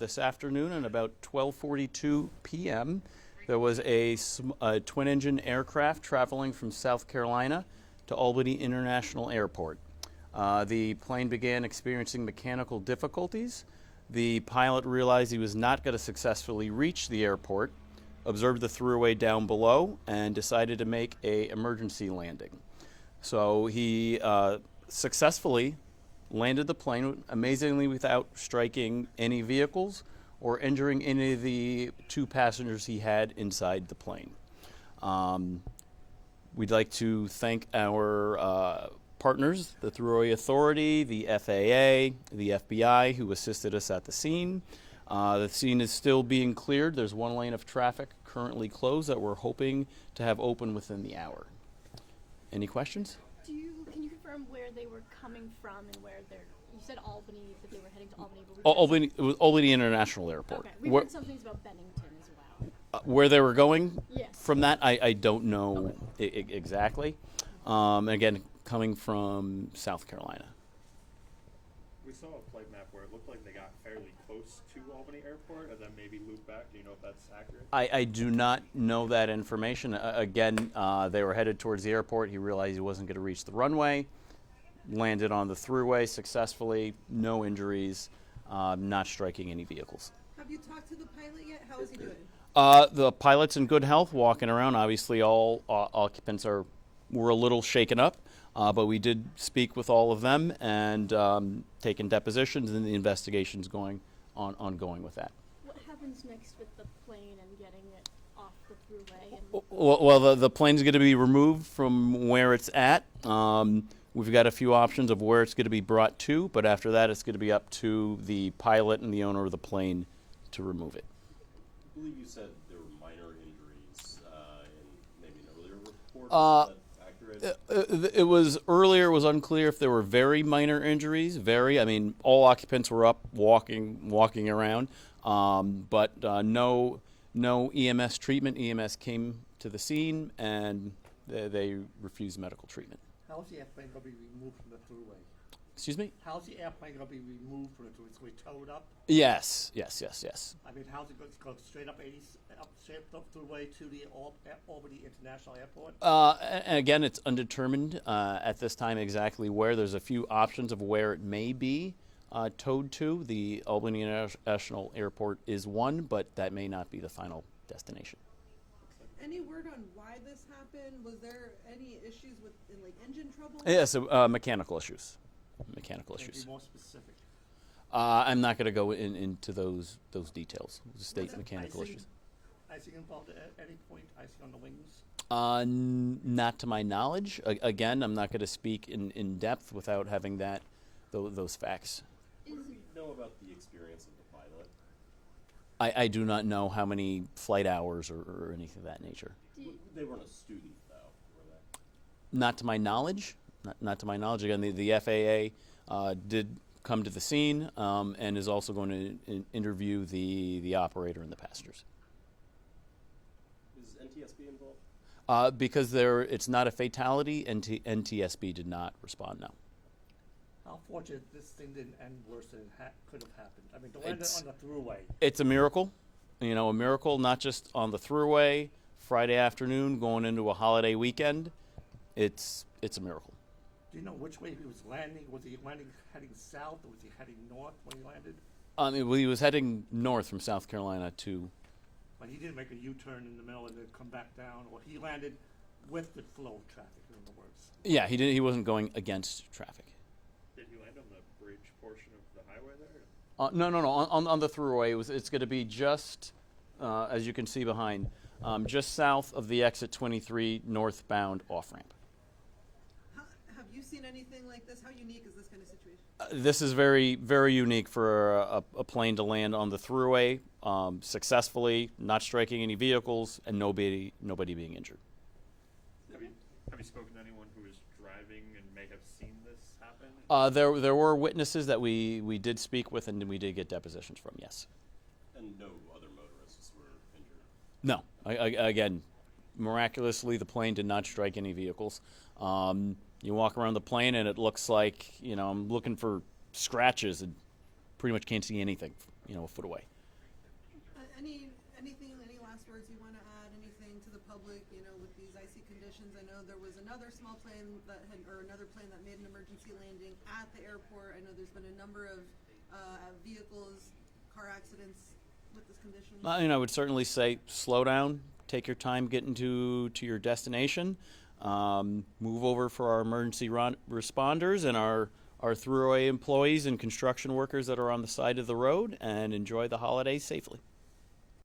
This afternoon at about 12:42 p.m., there was a twin-engine aircraft traveling from South Carolina to Albany International Airport. The plane began experiencing mechanical difficulties. The pilot realized he was not going to successfully reach the airport, observed the thruway down below, and decided to make an emergency landing. So he successfully landed the plane, amazingly without striking any vehicles or injuring any of the two passengers he had inside the plane. We'd like to thank our partners, the Thruway Authority, the FAA, the FBI, who assisted us at the scene. The scene is still being cleared. There's one lane of traffic currently closed that we're hoping to have open within the hour. Any questions? Can you confirm where they were coming from and where they're? You said Albany, that they were heading to Albany. But Albany, it was Albany International Airport. Okay, we heard some things about Bennington as well. Where they were going? Yes. From that, I don't know exactly. Again, coming from South Carolina. We saw a flight map where it looked like they got fairly close to Albany Airport and then maybe looped back. Do you know if that's accurate? I do not know that information. Again, they were headed towards the airport. He realized he wasn't going to reach the runway, landed on the thruway successfully, no injuries, not striking any vehicles. Have you talked to the pilot yet? How is he doing? The pilot's in good health, walking around. Obviously, all occupants were a little shaken up, but we did speak with all of them and taken depositions, and the investigation's ongoing with that. What happens next with the plane and getting it off the thruway? Well, the plane's going to be removed from where it's at. We've got a few options of where it's going to be brought to, but after that, it's going to be up to the pilot and the owner of the plane to remove it. I believe you said there were minor injuries in maybe an earlier report. Is that accurate? It was earlier. It was unclear if there were very minor injuries. I mean, all occupants were up walking around, but no EMS treatment. EMS came to the scene and they refused medical treatment. How's the airplane going to be removed from the thruway? Excuse me? How's the airplane going to be removed from the thruway? It's going to be towed up? Yes. I mean, how's it going to go straight up straight up thruway to the Albany International Airport? And again, it's undetermined at this time exactly where. There's a few options of where it may be towed to. The Albany International Airport is one, but that may not be the final destination. Any word on why this happened? Was there any issues with engine trouble? Yes, mechanical issues. Can you be more specific? I'm not going to go into those details. State mechanical issues. Icing involved at any point? Icing on the wings? Not to my knowledge. Again, I'm not going to speak in depth without having those facts. What do we know about the experience of the pilot? I do not know how many flight hours or anything of that nature. They weren't a student, though, were they? Not to my knowledge. Not to my knowledge. Again, the FAA did come to the scene and is also going to interview the operator and the passengers. Is NTSB involved? Because it's not a fatality, NTSB did not respond, no. How fortunate this thing didn't end worse than it could have happened. I mean, to land it on the thruway. It's a miracle. A miracle not just on the thruway, Friday afternoon, going into a holiday weekend. It's a miracle. Do you know which way he was landing? Was he landing heading south or was he heading north when he landed? He was heading north from South Carolina to... But he didn't make a U-turn in the middle and then come back down, or he landed with the flow of traffic, in other words. Yeah, he didn't. He wasn't going against traffic. Did you land on the bridge portion of the highway there? No. On the thruway, it's going to be just, as you can see behind, just south of the exit 23 northbound off-ramp. Have you seen anything like this? How unique is this kind of situation? This is very, very unique for a plane to land on the thruway successfully, not striking any vehicles, and nobody being injured. Have you spoken to anyone who was driving and may have seen this happen? There were witnesses that we did speak with and we did get depositions from, yes. And no other motorists were injured? No. Again, miraculously, the plane did not strike any vehicles. You walk around the plane and it looks like, I'm looking for scratches and pretty much can't see anything, a foot away. Any last words you want to add? Anything to the public? You know, with these icy conditions, I know there was another small plane another plane that made an emergency landing at the airport. I know there's been a number of vehicles, car accidents with this condition. I would certainly say slow down, take your time getting to your destination, move over for our emergency responders and our Thruway employees and construction workers that are on the side of the road, and enjoy the holidays safely.